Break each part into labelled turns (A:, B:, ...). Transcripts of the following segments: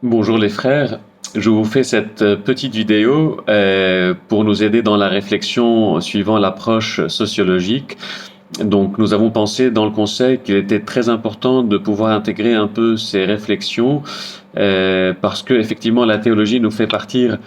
A: Bonjour les frères, je vous fais cette petite vidéo pour nous aider dans la réflexion suivant l'approche sociologique. Donc nous avons pensé dans le conseil qu'il était très important de pouvoir intégrer un peu ces réflexions parce que effectivement la théologie nous fait partir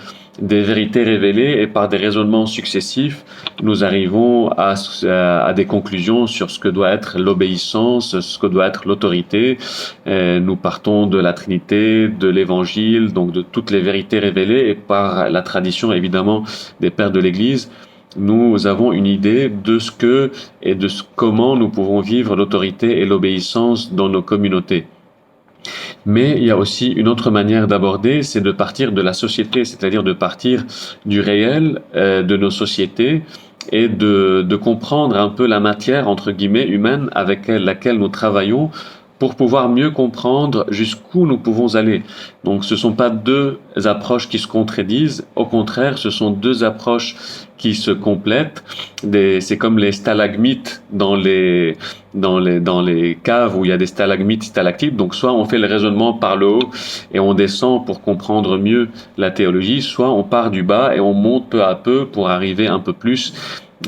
A: des vérités révélées et par des raisonnements successifs, nous arrivons à des conclusions sur ce que doit être l'obéissance, ce que doit être l'autorité. Nous partons de la Trinité, de l'Évangile, donc de toutes les vérités révélées et par la tradition évidemment des pères de l'Église. Nous avons une idée de ce que et de comment nous pouvons vivre l'autorité et l'obéissance dans nos communautés. Mais il y a aussi une autre manière d'aborder, c'est de partir de la société, c'est-à-dire de partir du réel de nos sociétés et de comprendre un peu la matière, entre guillemets, humaine avec laquelle nous travaillons pour pouvoir mieux comprendre jusqu'où nous pouvons aller. Donc ce ne sont pas deux approches qui se contredisent, au contraire, ce sont deux approches qui se complètent. C'est comme les stalagmites dans les caves où il y a des stalagmites, stalactites. Donc soit on fait le raisonnement par le haut et on descend pour comprendre mieux la théologie, soit on part du bas et on monte peu à peu pour arriver un peu plus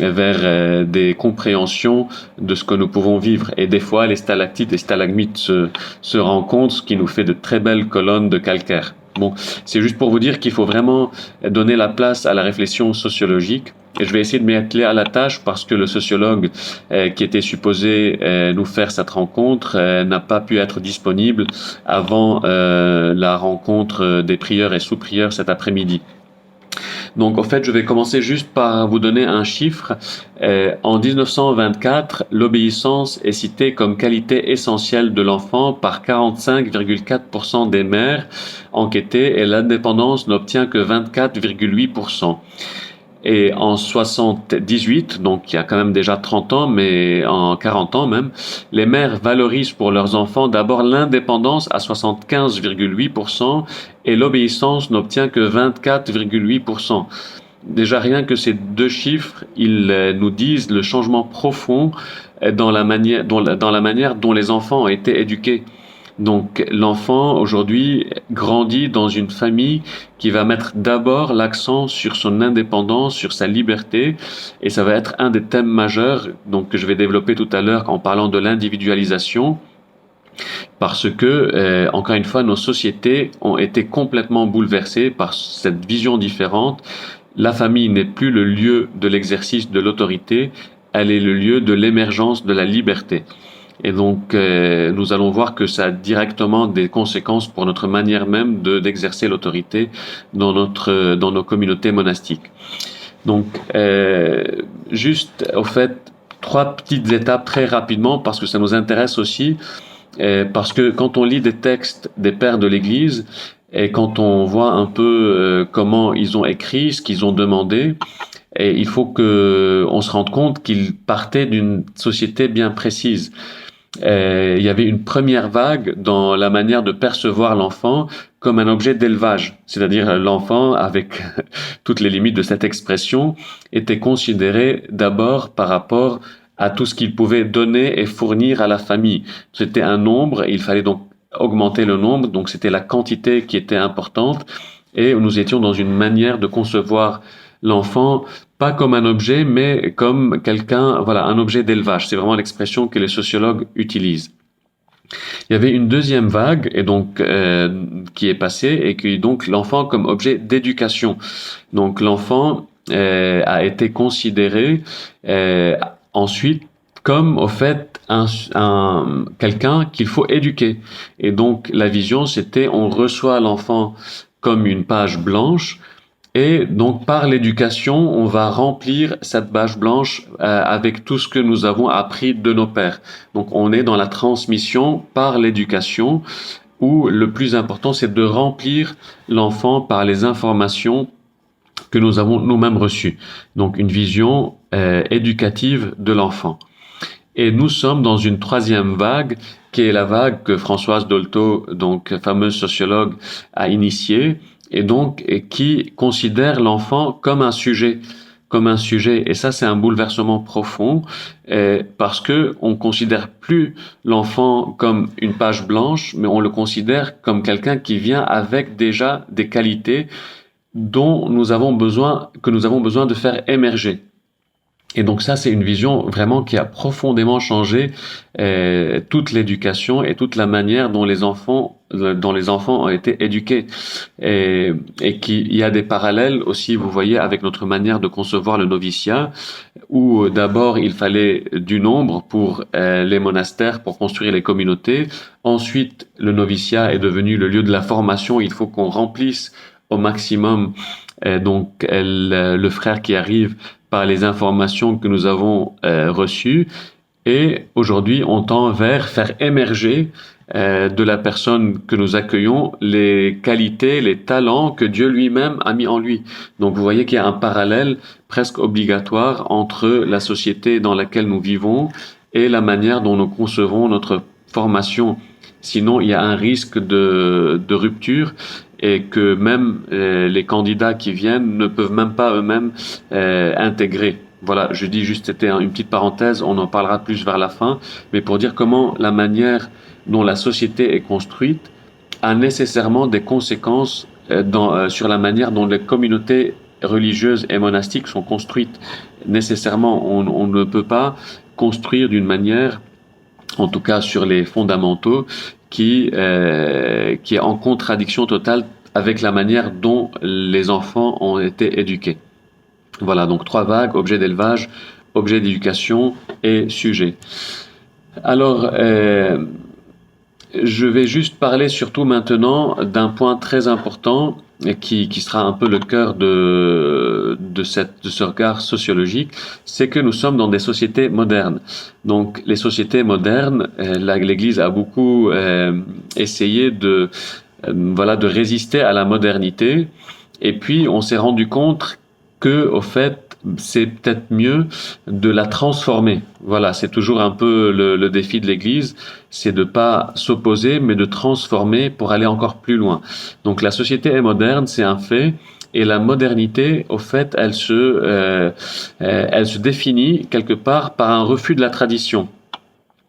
A: vers des compréhensions de ce que nous pouvons vivre. Et des fois, les stalactites et stalagmites se rencontrent, ce qui nous fait de très belles colonnes de calcaire. Bon, c'est juste pour vous dire qu'il faut vraiment donner la place à la réflexion sociologique. Et je vais essayer de m'atteler à la tâche parce que le sociologue qui était supposé nous faire cette rencontre n'a pas pu être disponible avant la rencontre des prieurs et sous-prieurs cet après-midi. Donc, en fait, je vais commencer juste par vous donner un chiffre. En 1924, l'obéissance est citée comme qualité essentielle de l'enfant par 45,4% des mères enquêtées et l'indépendance n'obtient que 24,8%. Et en 78, donc il y a quand même déjà 30 ans, mais en 40 ans même, les mères valorisent pour leurs enfants d'abord l'indépendance à 75,8% et l'obéissance n'obtient que 24,8%. Déjà rien que ces deux chiffres, ils nous disent le changement profond dans la manière dont les enfants ont été éduqués. Donc l'enfant aujourd'hui grandit dans une famille qui va mettre d'abord l'accent sur son indépendance, sur sa liberté, et ça va être un des thèmes majeurs donc que je vais développer tout à l'heure en parlant de l'individualisation, parce que encore une fois nos sociétés ont été complètement bouleversées par cette vision différente. La famille n'est plus le lieu de l'exercice de l'autorité, elle est le lieu de l'émergence de la liberté. Et donc, nous allons voir que ça a directement des conséquences pour notre manière même d'exercer l'autorité dans nos communautés monastiques. Donc, juste, au fait, trois petites étapes très rapidement parce que ça nous intéresse aussi, parce que quand on lit des textes des pères de l'Église et quand on voit un peu comment ils ont écrit, ce qu'ils ont demandé, et il faut que on se rende compte qu'ils partaient d'une société bien précise. Il y avait une première vague dans la manière de percevoir l'enfant comme un objet d'élevage, c'est-à-dire l'enfant, avec toutes les limites de cette expression, était considéré d'abord par rapport à tout ce qu'il pouvait donner et fournir à la famille. C'était un nombre, et il fallait donc augmenter le nombre, donc c'était la quantité qui était importante, et nous étions dans une manière de concevoir l'enfant pas comme un objet, mais comme quelqu'un, voilà, un objet d'élevage. C'est vraiment l'expression que les sociologues utilisent. Il y avait une deuxième vague, et donc qui est passée, et qui est donc l'enfant comme objet d'éducation. Donc l'enfant a été considéré ensuite comme au fait quelqu'un qu'il faut éduquer. Et donc la vision, c'était on reçoit l'enfant comme une page blanche. Et donc, par l'éducation, on va remplir cette page blanche avec tout ce que nous avons appris de nos pères. Donc, on est dans la transmission par l'éducation, où le plus important, c'est de remplir l'enfant par les informations que nous avons nous-mêmes reçues. Donc, une vision éducative de l'enfant. Et nous sommes dans une troisième vague, qui est la vague que Françoise Dolto, donc fameuse sociologue, a initiée, et donc qui considère l'enfant comme un sujet, comme un sujet. Et ça, c'est un bouleversement profond, parce que on considère plus l'enfant comme une page blanche, mais on le considère comme quelqu'un qui vient avec déjà des qualités que nous avons besoin de faire émerger. Et donc ça, c'est une vision vraiment qui a profondément changé toute l'éducation et toute la manière dont les enfants ont été éduqués. Et qu'il y a des parallèles aussi, vous voyez, avec notre manière de concevoir le noviciat, où d'abord il fallait du nombre pour les monastères, pour construire les communautés. Ensuite, le noviciat est devenu le lieu de la formation. Il faut qu'on remplisse au maximum le frère qui arrive par les informations que nous avons reçues. Et aujourd'hui, on tend vers faire émerger de la personne que nous accueillons les qualités, les talents que Dieu lui-même a mis en lui. Donc vous voyez qu'il y a un parallèle presque obligatoire entre la société dans laquelle nous vivons et la manière dont nous concevons notre formation. Sinon, il y a un risque de rupture et que même les candidats qui viennent ne peuvent même pas eux-mêmes intégrer. Voilà, je dis juste, c'était une petite parenthèse, on en parlera plus vers la fin, mais pour dire comment la manière dont la société est construite a nécessairement des conséquences sur la manière dont les communautés religieuses et monastiques sont construites. Nécessairement, on ne peut pas construire d'une manière, en tout cas sur les fondamentaux, qui est en contradiction totale avec la manière dont les enfants ont été éduqués. Voilà, donc 3 vagues: objet d'élevage, objet d'éducation et sujet. Alors, je vais juste parler surtout maintenant d'un point très important qui sera un peu le cœur de ce regard sociologique, c'est que nous sommes dans des sociétés modernes. Donc les sociétés modernes, l'Église a beaucoup essayé de résister à la modernité, et puis on s'est rendu compte que, au fait, c'est peut-être mieux de la transformer. Voilà, c'est toujours un peu le défi de l'Église, c'est de pas s'opposer, mais de transformer pour aller encore plus loin. Donc la société est moderne, c'est un fait, et la modernité, au fait, elle se définit quelque part par un refus de la tradition.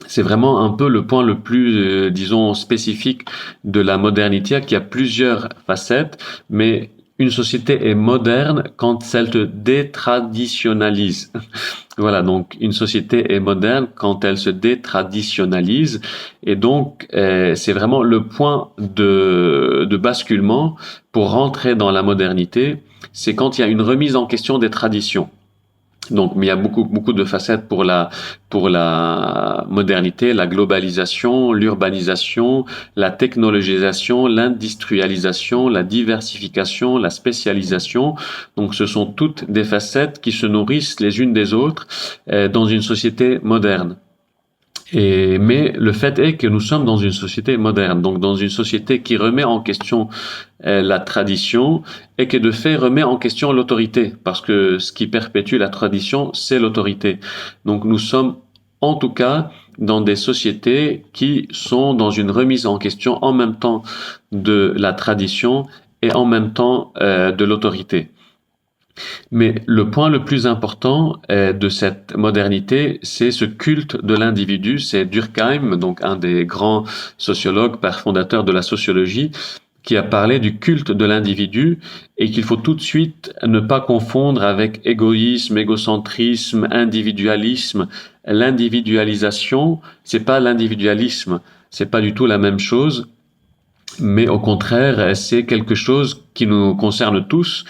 A: C'est vraiment un peu le point le plus, disons, spécifique de la modernité, qui a plusieurs facettes, mais une société est moderne quand elle se détraditionnalise. Voilà, donc une société est moderne quand elle se détraditionnalise, et donc c'est vraiment le point de basculement pour rentrer dans la modernité, c'est quand il y a une remise en question des traditions. Donc, mais il y a beaucoup de facettes pour la modernité: la globalisation, l'urbanisation, la technologisation, l'industrialisation, la diversification, la spécialisation. Donc, ce sont toutes des facettes qui se nourrissent les unes des autres dans une société moderne. Mais le fait est que nous sommes dans une société moderne, donc dans une société qui remet en question la tradition, et qui de fait remet en question l'autorité, parce que ce qui perpétue la tradition, c'est l'autorité. Donc nous sommes en tout cas dans des sociétés qui sont dans une remise en question en même temps de la tradition et en même temps de l'autorité. Mais le point le plus important de cette modernité, c'est ce culte de l'individu. C'est Durkheim, donc un des grands sociologues, père fondateur de la sociologie, qui a parlé du culte de l'individu, et qu'il faut tout de suite ne pas confondre avec égoïsme, égocentrisme, individualisme. L'individualisation, c'est pas l'individualisme, c'est pas du tout la même chose, mais au contraire, c'est quelque chose qui nous concerne tous,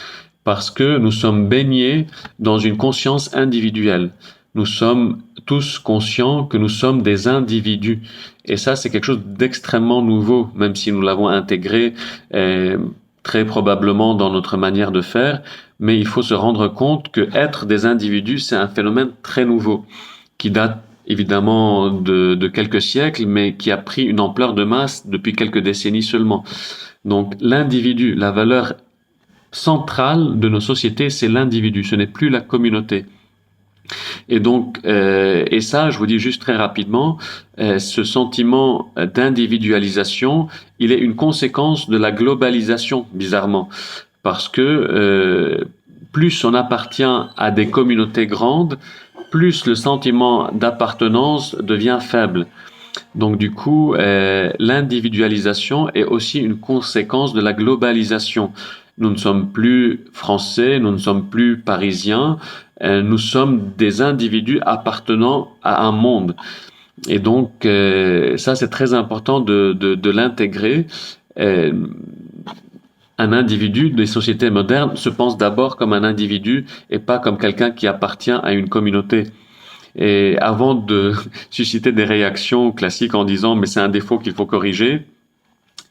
A: parce que nous sommes baignés dans une conscience individuelle. Nous sommes tous conscients que nous sommes des individus. Et ça, c'est quelque chose d'extrêmement nouveau, même si nous l'avons intégré très probablement dans notre manière de faire. Mais il faut se rendre compte que être des individus, c'est un phénomène très nouveau, qui date évidemment de quelques siècles, mais qui a pris une ampleur de masse depuis quelques décennies seulement. Donc l'individu, la valeur centrale de nos sociétés, c'est l'individu, ce n'est plus la communauté. Et donc, et ça, je vous dis juste très rapidement, ce sentiment d'individualisation, il est une conséquence de la globalisation, bizarrement, parce que plus on appartient à des communautés grandes, plus le sentiment d'appartenance devient faible. Donc du coup, l'individualisation est aussi une conséquence de la globalisation. Nous ne sommes plus français, nous ne sommes plus parisiens, nous sommes des individus appartenant à un monde. Et donc, ça, c'est très important de l'intégrer. Un individu des sociétés modernes se pense d'abord comme un individu et pas comme quelqu'un qui appartient à une communauté. Et avant de susciter des réactions classiques en disant mais c'est un défaut qu'il faut corriger,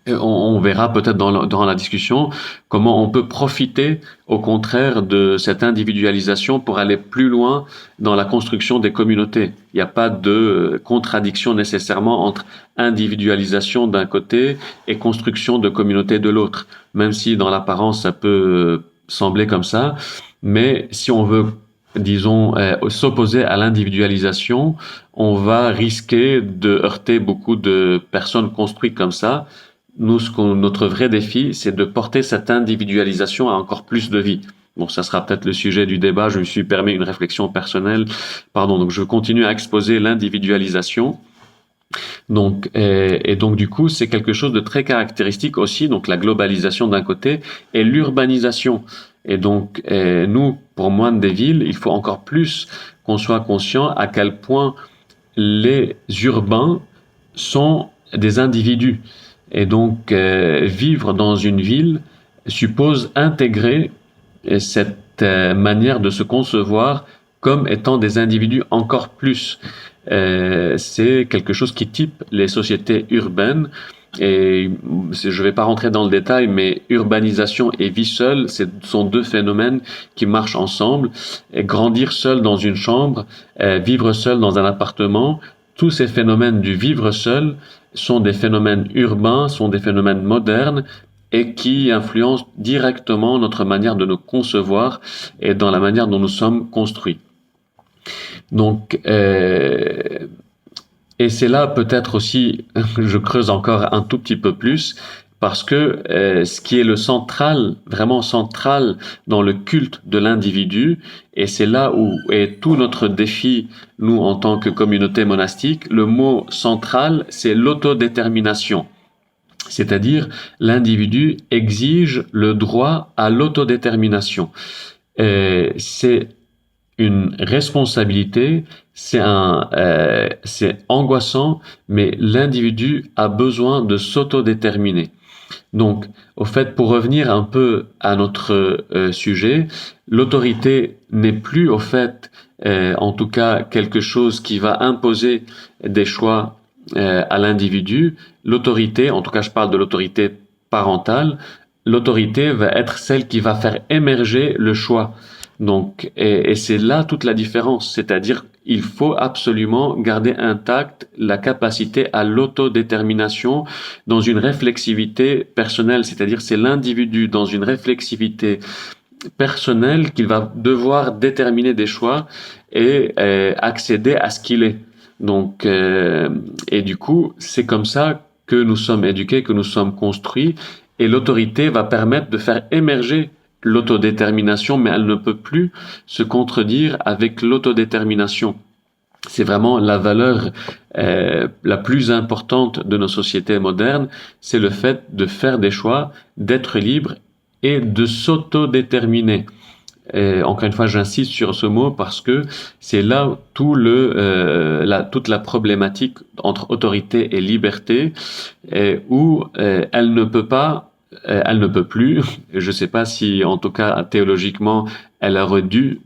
A: on verra peut-être durant la discussion comment on peut profiter au contraire de cette individualisation pour aller plus loin dans la construction des communautés. Il n'y a pas de contradiction nécessairement entre individualisation d'un côté et construction de communautés de l'autre, même si dans l'apparence ça peut sembler comme ça. Mais si on veut, disons, s'opposer à l'individualisation, on va risquer de heurter beaucoup de personnes construites comme ça. Nous, notre vrai défi, c'est de porter cette individualisation à encore plus de vie. Bon, ça sera peut-être le sujet du débat. Je me suis permis une réflexion personnelle. Pardon. Donc, je continue à exposer l'individualisation. Donc, et donc du coup, c'est quelque chose de très caractéristique aussi. Donc, la globalisation d'un côté et l'urbanisation. Et donc, nous, pour moines des villes, il faut encore plus qu'on soit conscient à quel point les urbains sont des individus. Et donc, vivre dans une ville suppose intégrer cette manière de se concevoir comme étant des individus encore plus. C'est quelque chose qui type les sociétés urbaines. Et je ne vais pas rentrer dans le détail, mais urbanisation et vie seule, ce sont deux phénomènes qui marchent ensemble. Et grandir seul dans une chambre, vivre seul dans un appartement, tous ces phénomènes du vivre seul sont des phénomènes urbains, sont des phénomènes modernes et qui influencent directement notre manière de nous concevoir et dans la manière dont nous sommes construits. Donc, et c'est là peut-être aussi, je creuse encore un tout petit peu plus, parce que ce qui est le central, vraiment central dans le culte de l'individu, et c'est là où est tout notre défi, nous en tant que communauté monastique, le mot central, c'est l'autodétermination. C'est-à-dire, l'individu exige le droit à l'autodétermination. C'est une responsabilité, c'est angoissant, mais l'individu a besoin de s'autodéterminer. Donc, au fait, pour revenir un peu à notre sujet, l'autorité n'est plus, au fait, en tout cas, quelque chose qui va imposer des choix à l'individu. L'autorité, en tout cas, je parle de l'autorité parentale, l'autorité va être celle qui va faire émerger le choix. Donc, et c'est là toute la différence, c'est-à-dire il faut absolument garder intacte la capacité à l'autodétermination dans une réflexivité personnelle, c'est-à-dire c'est l'individu dans une réflexivité personnelle qu'il va devoir déterminer des choix et accéder à ce qu'il est. Donc, et du coup, c'est comme ça que nous sommes éduqués, que nous sommes construits, et l'autorité va permettre de faire émerger l'autodétermination, mais elle ne peut plus se contredire avec l'autodétermination. C'est vraiment la valeur la plus importante de nos sociétés modernes, c'est le fait de faire des choix, d'être libre et de s'autodéterminer. Encore une fois, j'insiste sur ce mot parce que c'est là toute la problématique entre autorité et liberté, où elle ne peut plus, je ne sais pas si en tout cas théologiquement elle aurait dû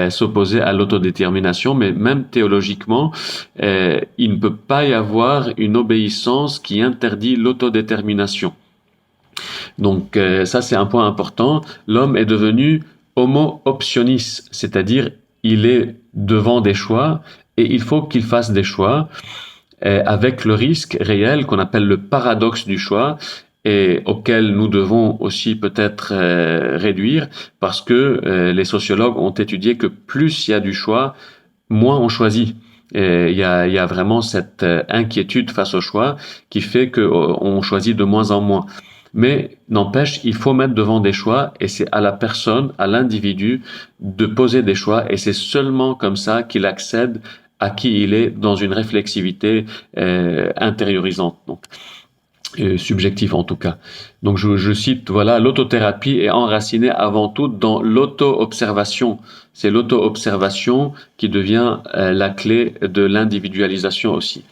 A: s'opposer à l'autodétermination, mais même théologiquement, il ne peut pas y avoir une obéissance qui interdit l'autodétermination. Donc ça c'est un point important. L'homme est devenu homo optionis, c'est-à-dire il est devant des choix et il faut qu'il fasse des choix avec le risque réel qu'on appelle le paradoxe du choix et auquel nous devons aussi peut-être réduire parce que les sociologues ont étudié que plus il y a du choix, moins on choisit. Il y a vraiment cette inquiétude face au choix qui fait qu'on choisit de moins en moins. Mais n'empêche, il faut mettre devant des choix et c'est à la personne, à l'individu de poser des choix et c'est seulement comme ça qu'il accède à qui il est dans une réflexivité intériorisante. Donc, subjectif en tout cas. Donc je cite, voilà, l'autothérapie est enracinée avant tout dans l'auto-observation. C'est l'auto-observation qui devient la clé de l'individualisation aussi.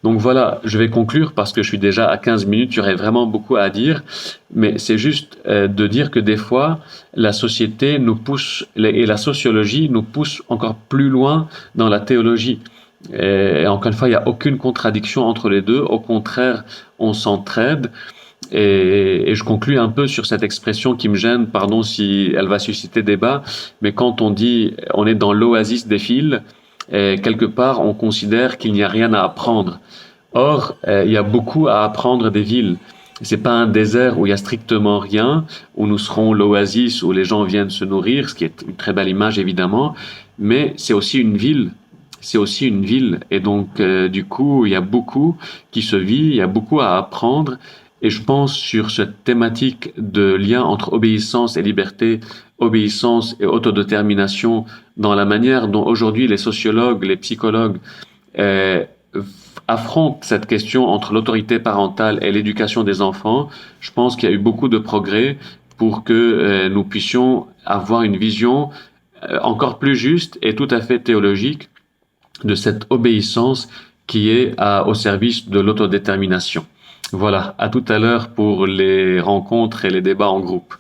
A: Donc voilà, je vais conclure parce que je suis déjà à 15 minutes, j'aurais vraiment beaucoup à dire, mais c'est juste de dire que des fois, la société nous pousse, et la sociologie nous pousse encore plus loin dans la théologie. Et encore une fois, il n'y a aucune contradiction entre les deux. Au contraire, on s'entraide. Et je conclus un peu sur cette expression qui me gêne, pardon si elle va susciter débat, mais quand on dit on est dans l'oasis des fils, quelque part on considère qu'il n'y a rien à apprendre. Or, il y a beaucoup à apprendre des villes. C'est pas un désert où il y a strictement rien, où nous serons l'oasis où les gens viennent se nourrir, ce qui est une très belle image évidemment, mais c'est aussi une ville. C'est aussi une ville et donc du coup il y a beaucoup qui se vit, il y a beaucoup à apprendre et je pense sur cette thématique de lien entre obéissance et liberté, obéissance et autodétermination dans la manière dont aujourd'hui les sociologues, les psychologues euh, affrontent cette question entre l'autorité parentale et l'éducation des enfants. Je pense qu'il y a eu beaucoup de progrès pour que nous puissions avoir une vision encore plus juste et tout à fait théologique de cette obéissance qui est au service de l'autodétermination. Voilà, à tout à l'heure pour les rencontres et les débats en groupe.